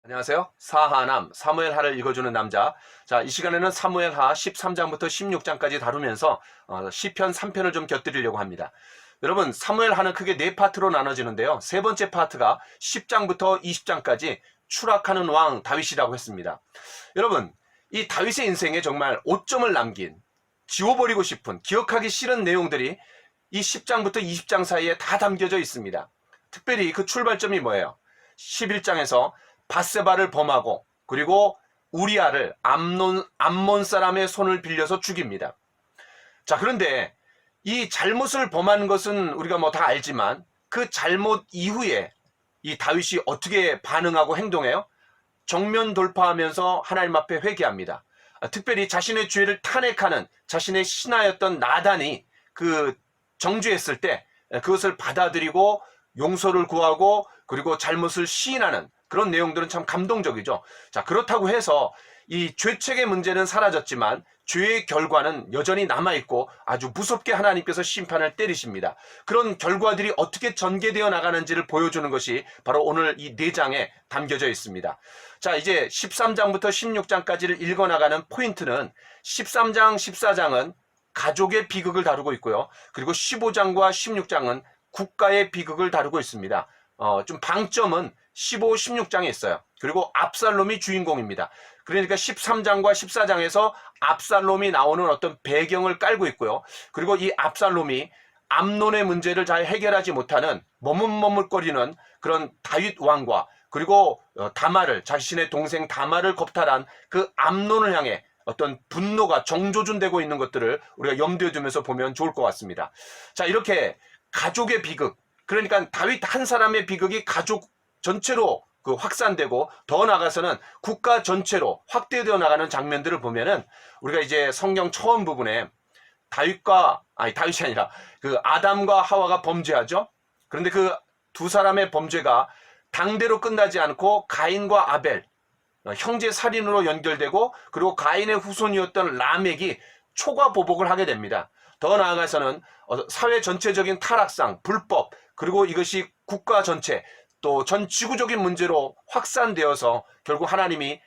안녕하세요. 사하남, 사무엘하를 읽어주는 남자. 자, 이 시간에는 사무엘하 13장부터 16장까지 다루면서 시편 3편을 좀 곁들이려고 합니다. 여러분, 사무엘하는 크게 네 파트로 나눠지는데요. 세 번째 파트가 10장부터 20장까지 추락하는 왕 다윗이라고 했습니다. 여러분, 이 다윗의 인생에 정말 오점을 남긴, 지워버리고 싶은, 기억하기 싫은 내용들이 이 10장부터 20장 사이에 다 담겨져 있습니다. 특별히 그 출발점이 뭐예요? 11장에서 밧세바를 범하고 그리고 우리아를 암몬 사람의 손을 빌려서 죽입니다. 자, 그런데 이 잘못을 범한 것은 우리가 다 알지만 그 잘못 이후에 이 다윗이 어떻게 반응하고 행동해요? 정면 돌파하면서 하나님 앞에 회개합니다. 특별히 자신의 죄를 탄핵하는 자신의 신하였던 나단이 그 정죄했을 때 그것을 받아들이고 용서를 구하고 그리고 잘못을 시인하는 그런 내용들은 참 감동적이죠. 자, 그렇다고 해서 이 죄책의 문제는 사라졌지만 죄의 결과는 여전히 남아있고 아주 무섭게 하나님께서 심판을 때리십니다. 그런 결과들이 어떻게 전개되어 나가는지를 보여주는 것이 바로 오늘 이 4장에 담겨져 있습니다. 자, 이제 13장부터 16장까지를 읽어나가는 포인트는 13장, 14장은 가족의 비극을 다루고 있고요. 그리고 15장과 16장은 국가의 비극을 다루고 있습니다. 좀 방점은 15, 16장에 있어요. 그리고 압살롬이 주인공입니다. 그러니까 13장과 14장에서 압살롬이 나오는 어떤 배경을 깔고 있고요. 그리고 이 압살롬이 암논의 문제를 잘 해결하지 못하는 머뭇머뭇거리는 그런 다윗 왕과 그리고 자신의 동생 다말을 겁탈한 그 암논을 향해 어떤 분노가 정조준되고 있는 것들을 우리가 염두에 두면서 보면 좋을 것 같습니다. 자, 이렇게 가족의 비극, 그러니까 다윗 한 사람의 비극이 가족 전체로 확산되고 더 나아가서는 국가 전체로 확대되어 나가는 장면들을 보면은 우리가 이제 성경 처음 부분에 다윗이 아니라 그 아담과 하와가 범죄하죠. 그런데 그 두 사람의 범죄가 당대로 끝나지 않고 가인과 아벨, 형제 살인으로 연결되고 그리고 가인의 후손이었던 라멕이 초과 보복을 하게 됩니다. 더 나아가서는 사회 전체적인 타락상, 불법, 그리고 이것이 국가 전체 또 전 지구적인 문제로 확산되어서 결국 하나님이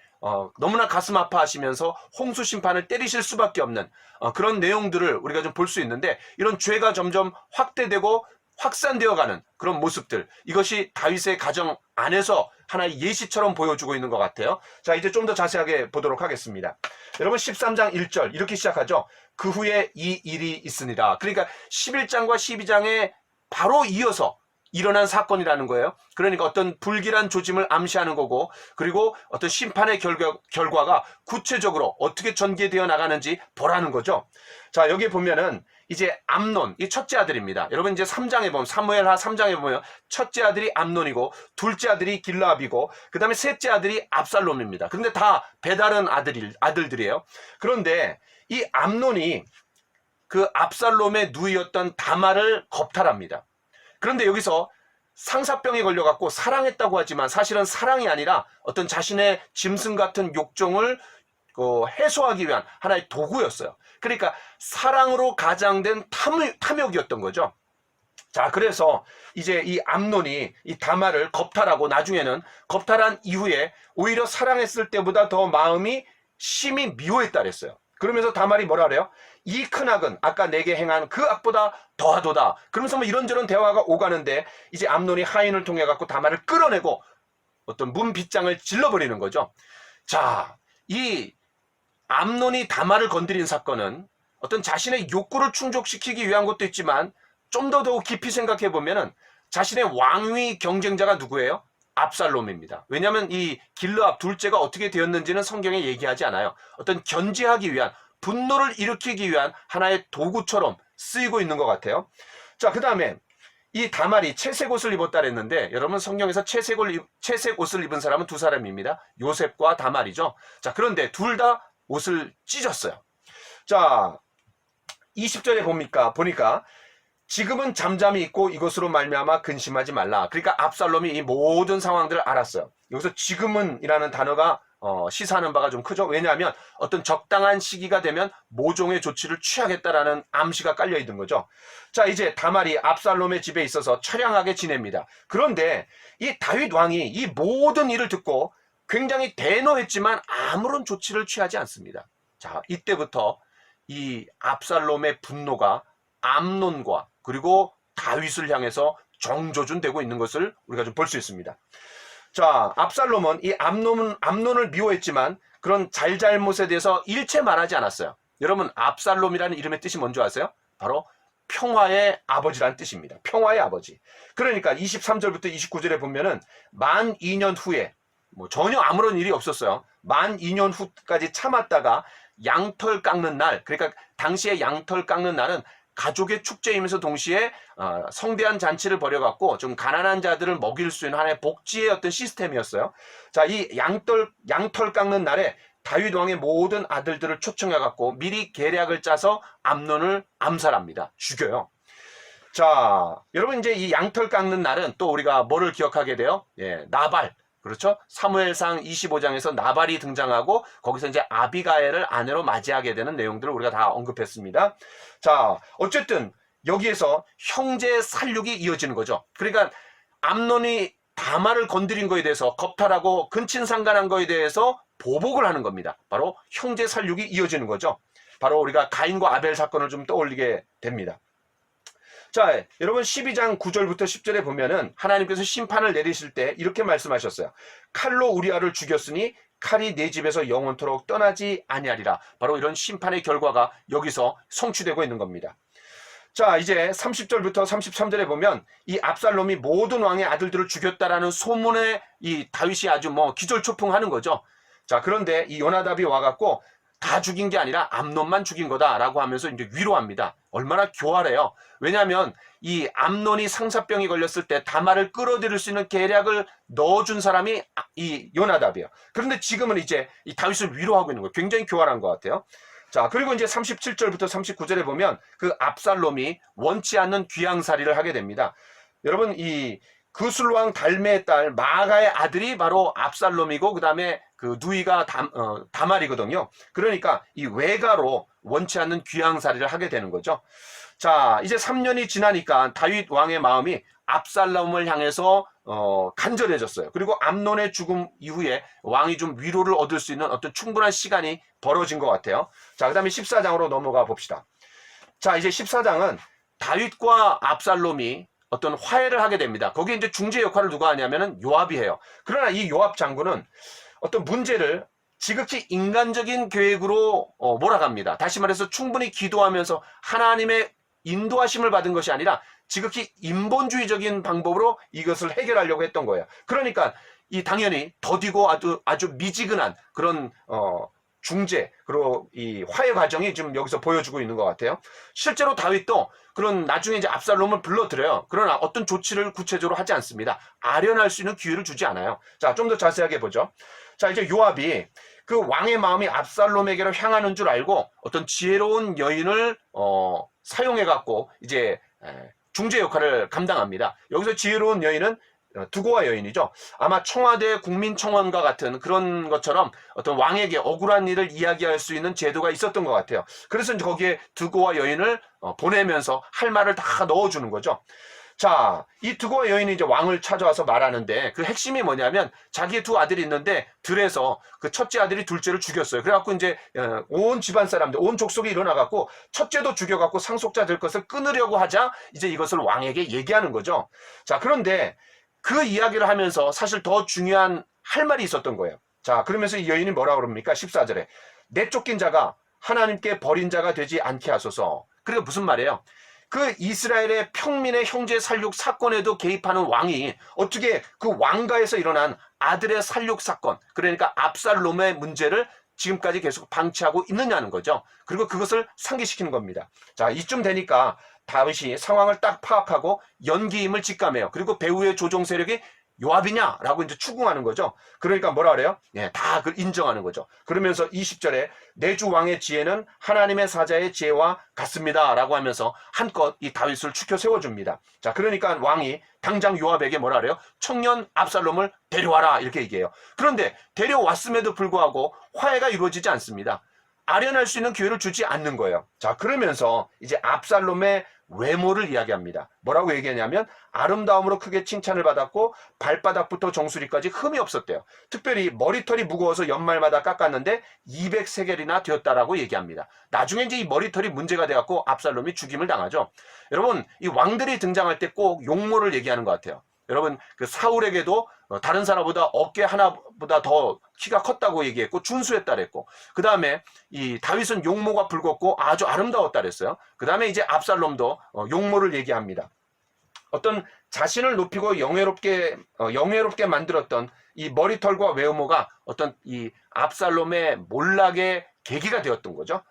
너무나 가슴 아파하시면서 홍수 심판을 때리실 수밖에 없는 그런 내용들을 우리가 좀 볼 수 있는데, 이런 죄가 점점 확대되고 확산되어가는 그런 모습들, 이것이 다윗의 가정 안에서 하나의 예시처럼 보여주고 있는 것 같아요. 자, 이제 좀 더 자세하게 보도록 하겠습니다. 여러분, 13장 1절 이렇게 시작하죠. 그 후에 이 일이 있으니라. 그러니까 11장과 12장에 바로 이어서 일어난 사건이라는 거예요. 그러니까 어떤 불길한 조짐을 암시하는 거고, 그리고 어떤 심판의 결과가 구체적으로 어떻게 전개되어 나가는지 보라는 거죠. 자, 여기 보면은 이제 암논, 이 첫째 아들입니다. 여러분, 이제 3장에 보면, 사무엘하 3장에 보면 첫째 아들이 암논이고 둘째 아들이 길라압이고 그 다음에 셋째 아들이 압살롬입니다. 그런데 다 배다른 아들들이에요. 그런데 이 암논이 그 압살롬의 누이였던 다말을 겁탈합니다. 그런데 여기서 상사병에 걸려갖고 사랑했다고 하지만 사실은 사랑이 아니라 어떤 자신의 짐승 같은 욕정을 해소하기 위한 하나의 도구였어요. 그러니까 사랑으로 가장된 탐욕이었던 거죠. 자, 그래서 이제 이 암논이 이 다말을 겁탈하고 나중에는 겁탈한 이후에 오히려 사랑했을 때보다 더 마음이 심히 미워했다 그랬어요. 그러면서 다말이 뭐라 그래요? 이 큰 악은 아까 내게 행한 그 악보다 더하도다. 그러면서 이런저런 대화가 오가는데 이제 암논이 하인을 통해 갖고 다말을 끌어내고 어떤 문빗장을 질러버리는 거죠. 자, 이 암논이 다말을 건드린 사건은 어떤 자신의 욕구를 충족시키기 위한 것도 있지만 좀 더 깊이 생각해 보면은 자신의 왕위 경쟁자가 누구예요? 압살롬입니다. 왜냐하면 이 길르압 둘째가 어떻게 되었는지는 성경에 얘기하지 않아요. 어떤 견제하기 위한, 분노를 일으키기 위한 하나의 도구처럼 쓰이고 있는 것 같아요. 자, 그 다음에 이 다말이 채색 옷을 입었다 그랬는데, 여러분, 성경에서 채색 옷을 입은 사람은 두 사람입니다. 요셉과 다말이죠. 자, 그런데 둘 다 옷을 찢었어요. 자, 20절에 보니까 지금은 잠잠히 있고 이것으로 말미암아 근심하지 말라. 그러니까 압살롬이 이 모든 상황들을 알았어요. 여기서 지금은 이라는 단어가 시사하는 바가 좀 크죠. 왜냐하면 어떤 적당한 시기가 되면 모종의 조치를 취하겠다라는 암시가 깔려 있는 거죠. 자, 이제 다말이 압살롬의 집에 있어서 처량하게 지냅니다. 그런데 이 다윗 왕이 이 모든 일을 듣고 굉장히 대노했지만 아무런 조치를 취하지 않습니다. 자, 이때부터 이 압살롬의 분노가 암논과 그리고 다윗을 향해서 정조준되고 있는 것을 우리가 좀 볼 수 있습니다. 자, 압살롬은 이 암논을 미워했지만 그런 잘잘못에 대해서 일체 말하지 않았어요. 여러분, 압살롬이라는 이름의 뜻이 뭔지 아세요? 바로 평화의 아버지라는 뜻입니다. 평화의 아버지. 그러니까 23절부터 29절에 보면은 만 2년 후에 전혀 아무런 일이 없었어요. 만 2년 후까지 참았다가 양털 깎는 날, 그러니까 당시에 양털 깎는 날은 가족의 축제이면서 동시에 성대한 잔치를 벌여갖고 좀 가난한 자들을 먹일 수 있는 하나의 복지의 어떤 시스템이었어요. 자, 이 양털 깎는 날에 다윗 왕의 모든 아들들을 초청해갖고 미리 계략을 짜서 암논을 암살합니다. 죽여요. 자, 여러분 이제 이 양털 깎는 날은 또 우리가 뭐를 기억하게 돼요? 예, 나발. 그렇죠? 사무엘상 25장에서 나발이 등장하고 거기서 이제 아비가엘을 아내로 맞이하게 되는 내용들을 우리가 다 언급했습니다. 자, 어쨌든 여기에서 형제 살육이 이어지는 거죠. 그러니까 암논이 다말을 건드린 거에 대해서 겁탈하고 근친상간한 거에 대해서 보복을 하는 겁니다. 바로 형제 살육이 이어지는 거죠. 바로 우리가 가인과 아벨 사건을 좀 떠올리게 됩니다. 자, 여러분 12장 9절부터 10절에 보면은 하나님께서 심판을 내리실 때 이렇게 말씀하셨어요. 칼로 우리아를 죽였으니 칼이 내 집에서 영원토록 떠나지 아니하리라. 바로 이런 심판의 결과가 여기서 성취되고 있는 겁니다. 자, 이제 30절부터 33절에 보면 이 압살롬이 모든 왕의 아들들을 죽였다라는 소문에 이 다윗이 아주 기절초풍하는 거죠. 자, 그런데 이 요나답이 와갖고 다 죽인 게 아니라 암논만 죽인 거다라고 하면서 이제 위로합니다. 얼마나 교활해요. 왜냐하면 이 암논이 상사병이 걸렸을 때 다말을 끌어들일 수 있는 계략을 넣어준 사람이 이 요나답이에요. 그런데 지금은 이제 이 다윗을 위로하고 있는 거예요. 굉장히 교활한 것 같아요. 자, 그리고 이제 37절부터 39절에 보면 그 압살롬이 원치 않는 귀양살이를 하게 됩니다. 여러분, 이 그술왕 달메의 딸 마아가의 아들이 바로 압살롬이고 그 다음에 그 누이가 다말이거든요. 그러니까 이 외가로 원치 않는 귀양살이를 하게 되는 거죠. 자, 이제 3년이 지나니까 다윗 왕의 마음이 압살롬을 향해서 간절해졌어요. 그리고 암논의 죽음 이후에 왕이 좀 위로를 얻을 수 있는 어떤 충분한 시간이 벌어진 것 같아요. 자, 그 다음에 14장으로 넘어가 봅시다. 자, 이제 14장은 다윗과 압살롬이 어떤 화해를 하게 됩니다. 거기에 이제 중재 역할을 누가 하냐면은 요압이 해요. 그러나 이 요압 장군은 어떤 문제를 지극히 인간적인 계획으로 몰아갑니다. 다시 말해서 충분히 기도하면서 하나님의 인도하심을 받은 것이 아니라 지극히 인본주의적인 방법으로 이것을 해결하려고 했던 거예요. 그러니까 이 당연히 더디고 아주 미지근한 그런 중재 그리고 이 화해 과정이 지금 여기서 보여주고 있는 것 같아요. 실제로 다윗도 그런 나중에 이제 압살롬을 불러들여요. 그러나 어떤 조치를 구체적으로 하지 않습니다. 아련할 수 있는 기회를 주지 않아요. 자, 좀 더 자세하게 보죠. 자, 이제 요압이 그 왕의 마음이 압살롬에게로 향하는 줄 알고 어떤 지혜로운 여인을 사용해갖고 이제 중재 역할을 감당합니다. 여기서 지혜로운 여인은 두고와 여인이죠. 아마 청와대 국민청원과 같은 그런 것처럼 어떤 왕에게 억울한 일을 이야기할 수 있는 제도가 있었던 것 같아요. 그래서 이제 거기에 두고와 여인을 보내면서 할 말을 다 넣어주는 거죠. 자, 이 두고와 여인이 이제 왕을 찾아와서 말하는데 그 핵심이 뭐냐면 자기의 두 아들이 있는데 들에서 그 첫째 아들이 둘째를 죽였어요. 그래갖고 이제 온 집안 사람들, 온 족속이 일어나갖고 첫째도 죽여갖고 상속자 될 것을 끊으려고 하자 이제 이것을 왕에게 얘기하는 거죠. 자, 그런데 그 이야기를 하면서 사실 더 중요한 할 말이 있었던 거예요. 자, 그러면서 이 여인이 뭐라 그럽니까? 14절에 내쫓긴 자가 하나님께 버린 자가 되지 않게 하소서. 그러니까 무슨 말이에요? 그 이스라엘의 평민의 형제 살육 사건에도 개입하는 왕이 어떻게 그 왕가에서 일어난 아들의 살육 사건, 그러니까 압살롬의 문제를 지금까지 계속 방치하고 있느냐는 거죠. 그리고 그것을 상기시키는 겁니다. 자, 이쯤 되니까 다윗이 상황을 딱 파악하고 연기임을 직감해요. 그리고 배후의 조종 세력이 요압이냐라고 이제 추궁하는 거죠. 그러니까 뭐라 그래요? 예, 다 그걸 인정하는 거죠. 그러면서 20절에 내주 왕의 지혜는 하나님의 사자의 지혜와 같습니다라고 하면서 한껏 이 다윗을 추켜 세워줍니다. 자, 그러니까 왕이 당장 요압에게 뭐라 그래요? 청년 압살롬을 데려와라 이렇게 얘기해요. 그런데 데려왔음에도 불구하고 화해가 이루어지지 않습니다. 아련할 수 있는 기회를 주지 않는 거예요. 자, 그러면서 이제 압살롬의 외모를 이야기합니다. 뭐라고 얘기하냐면 아름다움으로 크게 칭찬을 받았고 발바닥부터 정수리까지 흠이 없었대요. 특별히 머리털이 무거워서 연말마다 깎았는데 200세겔이나 되었다라고 얘기합니다. 나중에 이제 이 머리털이 문제가 돼갖고 압살롬이 죽임을 당하죠. 여러분, 이 왕들이 등장할 때 꼭 용모를 얘기하는 것 같아요. 여러분, 그 사울에게도 다른 사람보다 어깨 하나보다 더 키가 컸다고 얘기했고 준수했다 그랬고, 그 다음에 이 다윗은 용모가 붉었고 아주 아름다웠다 그랬어요. 그 다음에 이제 압살롬도 용모를 얘기합니다. 어떤 자신을 높이고 영예롭게 만들었던 이 머리털과 외모가 어떤 이 압살롬의 몰락의 계기가 되었던 거죠.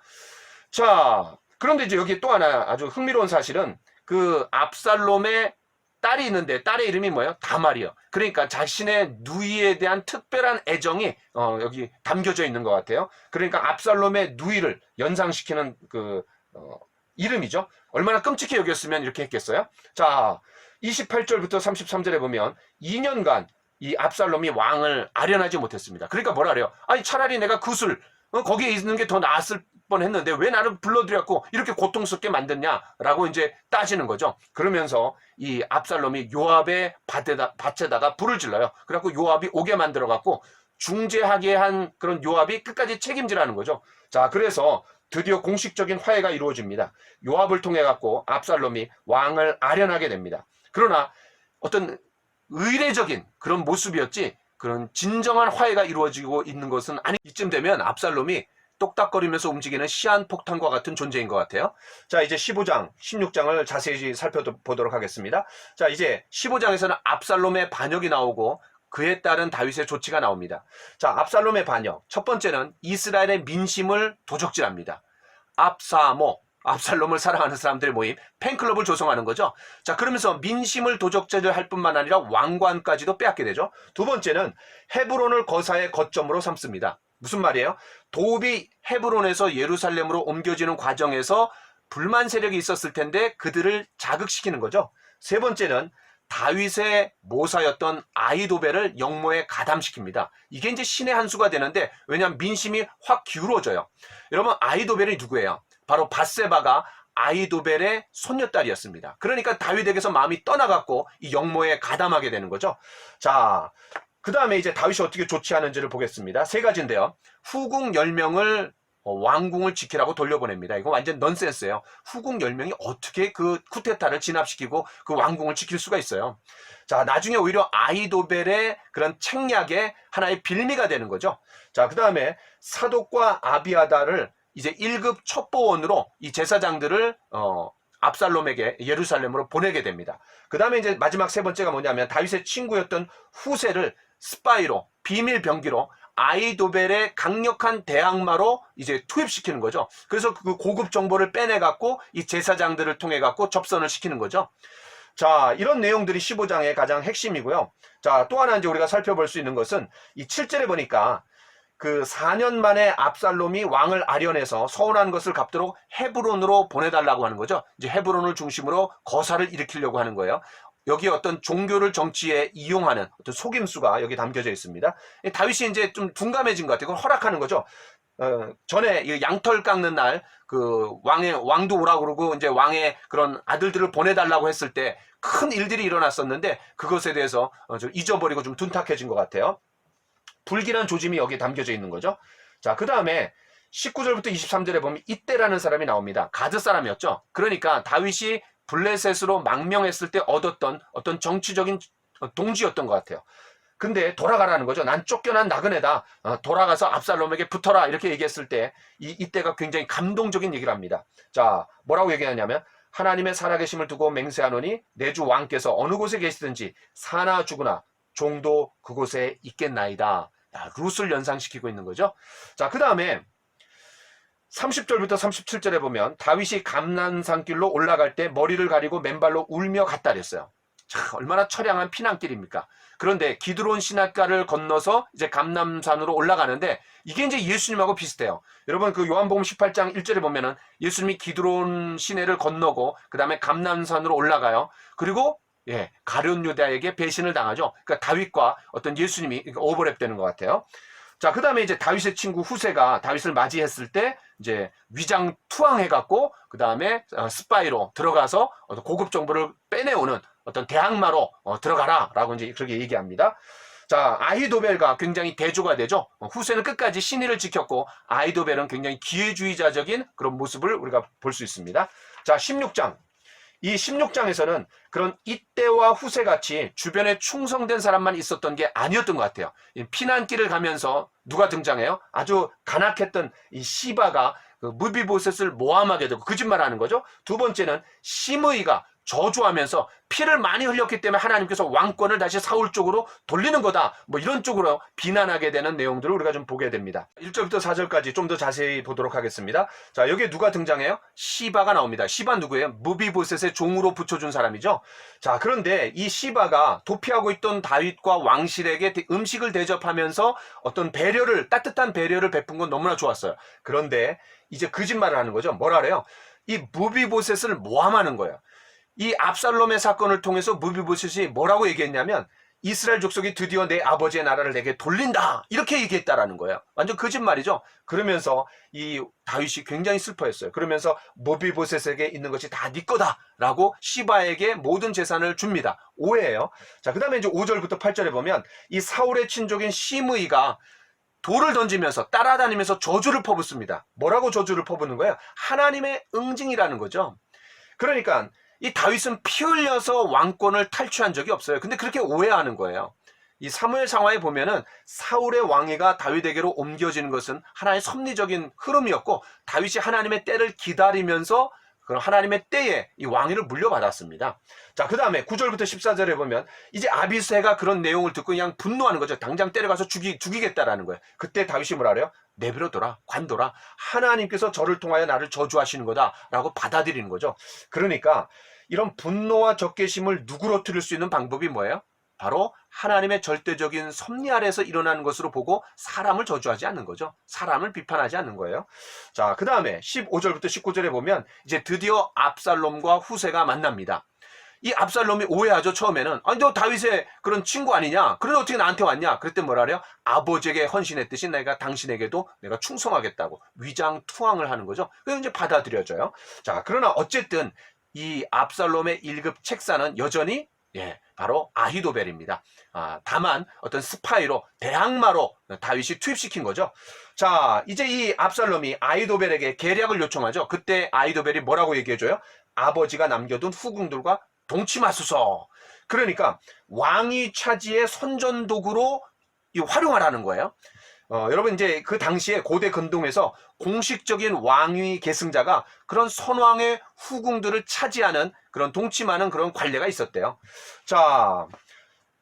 자, 그런데 이제 여기 또 하나 아주 흥미로운 사실은 그 압살롬의 딸이 있는데 딸의 이름이 뭐예요? 다말이요. 그러니까 자신의 누이에 대한 특별한 애정이 여기 담겨져 있는 것 같아요. 그러니까 압살롬의 누이를 연상시키는 그 이름이죠. 얼마나 끔찍히 여겼으면 이렇게 했겠어요? 자, 28절부터 33절에 보면 2년간 이 압살롬이 왕을 아련하지 못했습니다. 그러니까 뭐라 그래요? 아니 차라리 내가 굿을 거기에 있는 게 더 나았을 뻔했는데 왜 나를 불러들였고 이렇게 고통스럽게 만드냐라고 이제 따지는 거죠. 그러면서 이 압살롬이 요압의 밭에다가 불을 질러요. 그래갖고 요압이 오게 만들어갖고 중재하게 한 그런 요압이 끝까지 책임지라는 거죠. 자, 그래서 드디어 공식적인 화해가 이루어집니다. 요압을 통해 갖고 압살롬이 왕을 아련하게 됩니다. 그러나 어떤 의례적인 그런 모습이었지 그런 진정한 화해가 이루어지고 있는 것은 아니. 이쯤 되면 압살롬이 똑딱거리면서 움직이는 시한폭탄과 같은 존재인 것 같아요. 자, 이제 15장, 16장을 자세히 살펴보도록 하겠습니다. 자, 이제 15장에서는 압살롬의 반역이 나오고 그에 따른 다윗의 조치가 나옵니다. 자, 압살롬의 반역. 첫 번째는 이스라엘의 민심을 도적질합니다. 압살롬을 사랑하는 사람들의 모임, 팬클럽을 조성하는 거죠. 자, 그러면서 민심을 도적질을 할 뿐만 아니라 왕관까지도 빼앗게 되죠. 두 번째는 헤브론을 거사의 거점으로 삼습니다. 무슨 말이에요? 도읍이 헤브론에서 예루살렘으로 옮겨지는 과정에서 불만 세력이 있었을 텐데 그들을 자극시키는 거죠. 세 번째는 다윗의 모사였던 아히도벨을 영모에 가담시킵니다. 이게 이제 신의 한 수가 되는데 왜냐하면 민심이 확 기울어져요. 여러분, 아히도벨이 누구예요? 바로 밧세바가 아히도벨의 손녀딸이었습니다. 그러니까 다윗에게서 마음이 떠나갔고 이 영모에 가담하게 되는 거죠. 자, 그 다음에 이제 다윗이 어떻게 조치하는지를 보겠습니다. 세 가지인데요. 후궁 10명을 왕궁을 지키라고 돌려보냅니다. 이거 완전 넌센스예요. 후궁 10명이 어떻게 그 쿠데타를 진압시키고 그 왕궁을 지킬 수가 있어요. 자, 나중에 오히려 아히도벨의 그런 책략의 하나의 빌미가 되는 거죠. 자, 그 다음에 사독과 아비아다를 이제 1급 첩보원으로 이 제사장들을 압살롬에게 예루살렘으로 보내게 됩니다. 그 다음에 이제 마지막 세 번째가 뭐냐면 다윗의 친구였던 후세를 스파이로, 비밀 병기로 아히도벨의 강력한 대항마로 이제 투입시키는 거죠. 그래서 그 고급 정보를 빼내갖고 이 제사장들을 통해갖고 접선을 시키는 거죠. 자, 이런 내용들이 15장의 가장 핵심이고요. 자, 또 하나 이제 우리가 살펴볼 수 있는 것은 이 7절에 보니까 그 4년 만에 압살롬이 왕을 아련해서 서운한 것을 갚도록 헤브론으로 보내달라고 하는 거죠. 이제 헤브론을 중심으로 거사를 일으키려고 하는 거예요. 여기 어떤 종교를 정치에 이용하는 어떤 속임수가 여기 담겨져 있습니다. 다윗이 이제 좀 둔감해진 것 같아요. 그걸 허락하는 거죠. 전에 양털 깎는 날 그 왕도 오라고 그러고 이제 왕의 그런 아들들을 보내달라고 했을 때 큰 일들이 일어났었는데 그것에 대해서 좀 잊어버리고 좀 둔탁해진 것 같아요. 불길한 조짐이 여기에 담겨져 있는 거죠. 자, 그 다음에 19절부터 23절에 보면 이때라는 사람이 나옵니다. 가드 사람이었죠. 그러니까 다윗이 블레셋으로 망명했을 때 얻었던 어떤 정치적인 동지였던 것 같아요. 근데 돌아가라는 거죠. 난 쫓겨난 나그네다. 돌아가서 압살롬에게 붙어라. 이렇게 얘기했을 때 이때가 굉장히 감동적인 얘기를 합니다. 자, 뭐라고 얘기하냐면 하나님의 살아계심을 두고 맹세하노니 내 주 왕께서 어느 곳에 계시든지 사나 죽으나 종도 그곳에 있겠나이다. 룻을 연상시키고 있는 거죠. 자, 그 다음에 30절부터 37절에 보면 다윗이 감난산길로 올라갈 때 머리를 가리고 맨발로 울며 갔다 그랬어요. 자, 얼마나 처량한 피난길입니까? 그런데 기드론 시냇가를 건너서 이제 감람산으로 올라가는데 이게 이제 예수님하고 비슷해요. 여러분 그 요한복음 18장 1절에 보면은 예수님이 기드론 시내를 건너고 그 다음에 감람산으로 올라가요. 그리고 가룟 유다에게 배신을 당하죠. 그러니까 다윗과 어떤 예수님이 오버랩 되는 것 같아요. 자, 그 다음에 이제 다윗의 친구 후세가 다윗을 맞이했을 때 이제 위장 투항해갖고 그 다음에 스파이로 들어가서 고급 정보를 빼내오는 어떤 대항마로 들어가라라고 이제 그렇게 얘기합니다. 자, 아히도벨과 굉장히 대조가 되죠. 후세는 끝까지 신의를 지켰고 아히도벨은 굉장히 기회주의자적인 그런 모습을 우리가 볼 수 있습니다. 자, 16장. 이 16장에서는 그런 이때와 후세같이 주변에 충성된 사람만 있었던 게 아니었던 것 같아요. 피난길을 가면서 누가 등장해요? 아주 간악했던 이 시바가 그 무비보셋을 모함하게 되고 거짓말하는 거죠. 두 번째는 시므이가 저주하면서 피를 많이 흘렸기 때문에 하나님께서 왕권을 다시 사울 쪽으로 돌리는 거다. 뭐 이런 쪽으로 비난하게 되는 내용들을 우리가 좀 보게 됩니다. 1절부터 4절까지 좀 더 자세히 보도록 하겠습니다. 자, 여기에 누가 등장해요? 시바가 나옵니다. 시바 누구예요? 무비보셋의 종으로 붙여준 사람이죠. 자, 그런데 이 시바가 도피하고 있던 다윗과 왕실에게 음식을 대접하면서 어떤 배려를, 따뜻한 배려를 베푼 건 너무나 좋았어요. 그런데 이제 거짓말을 하는 거죠. 뭐라 그래요? 이 무비보셋을 모함하는 거예요. 이 압살롬의 사건을 통해서 무비보셋이 뭐라고 얘기했냐면 이스라엘 족속이 드디어 내 아버지의 나라를 내게 돌린다 이렇게 얘기했다라는 거예요. 완전 거짓말이죠. 그러면서 이 다윗이 굉장히 슬퍼했어요. 그러면서 무비보셋에게 있는 것이 다 네 거다라고 시바에게 모든 재산을 줍니다. 오해예요. 자, 그 다음에 이제 5절부터 8절에 보면 이 사울의 친족인 시므이가 돌을 던지면서 따라다니면서 저주를 퍼붓습니다. 뭐라고 저주를 퍼붓는 거예요? 하나님의 응징이라는 거죠. 그러니까 이 다윗은 피 흘려서 왕권을 탈취한 적이 없어요. 근데 그렇게 오해하는 거예요. 이 사무엘 상하에 보면은 사울의 왕위가 다윗에게로 옮겨지는 것은 하나의 섭리적인 흐름이었고 다윗이 하나님의 때를 기다리면서 그런 하나님의 때에 이 왕위를 물려받았습니다. 자, 그 다음에 9절부터 14절에 보면 이제 아비새가 그런 내용을 듣고 그냥 분노하는 거죠. 당장 때려가서 죽이겠다라는 거예요. 그때 다윗이 뭐라 그래요? 내버려둬라, 관둬라. 하나님께서 저를 통하여 나를 저주하시는 거다라고 받아들이는 거죠. 그러니까 이런 분노와 적개심을 누구로 틀을 수 있는 방법이 뭐예요? 바로 하나님의 절대적인 섭리 아래에서 일어나는 것으로 보고 사람을 저주하지 않는 거죠. 사람을 비판하지 않는 거예요. 자, 그 다음에 15절부터 19절에 보면 이제 드디어 압살롬과 후세가 만납니다. 이 압살롬이 오해하죠. 처음에는 아니 너 다윗의 그런 친구 아니냐? 그런데 어떻게 나한테 왔냐? 그랬더니 뭐라 그래요? 아버지에게 헌신했듯이 내가 당신에게도 내가 충성하겠다고 위장 투항을 하는 거죠. 그래서 이제 받아들여져요. 자, 그러나 어쨌든 이 압살롬의 1급 책사는 여전히 바로 아히도벨입니다. 다만 어떤 스파이로 대항마로 다윗이 투입시킨 거죠. 자, 이제 이 압살롬이 아히도벨에게 계략을 요청하죠. 그때 아히도벨이 뭐라고 얘기해줘요? 아버지가 남겨둔 후궁들과 동침하소서. 그러니까 왕위 차지의 선전도구로 활용하라는 거예요. 여러분 이제 그 당시에 고대 근동에서 공식적인 왕위 계승자가 그런 선왕의 후궁들을 차지하는 그런 동침하는 그런 관례가 있었대요. 자,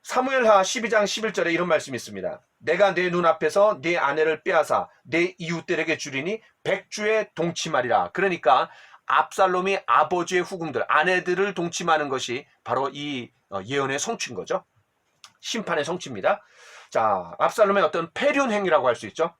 사무엘하 12장 11절에 이런 말씀이 있습니다. 내가 내 눈앞에서 네 아내를 빼앗아 내 이웃들에게 주리니 100주에 동침하리라. 그러니까 압살롬이 아버지의 후궁들, 아내들을 동침하는 것이 바로 이 예언의 성취인 거죠. 심판의 성취입니다. 자, 압살롬의 어떤 패륜 행위라고 할 수 있죠.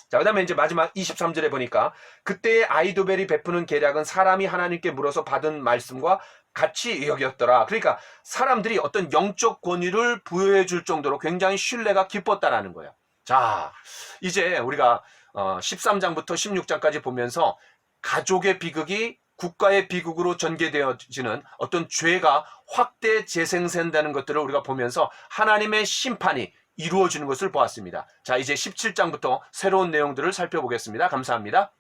자, 그 다음에 이제 마지막 23절에 보니까 그때의 아히도벨이 베푸는 계략은 사람이 하나님께 물어서 받은 말씀과 같이 여겼더라. 그러니까 사람들이 어떤 영적 권위를 부여해 줄 정도로 굉장히 신뢰가 깊었다라는 거예요. 자, 이제 우리가 13장부터 16장까지 보면서 가족의 비극이 국가의 비극으로 전개되어지는 어떤 죄가 확대 재생된다는 것들을 우리가 보면서 하나님의 심판이 이루어지는 것을 보았습니다. 자, 이제 17장부터 새로운 내용들을 살펴보겠습니다. 감사합니다.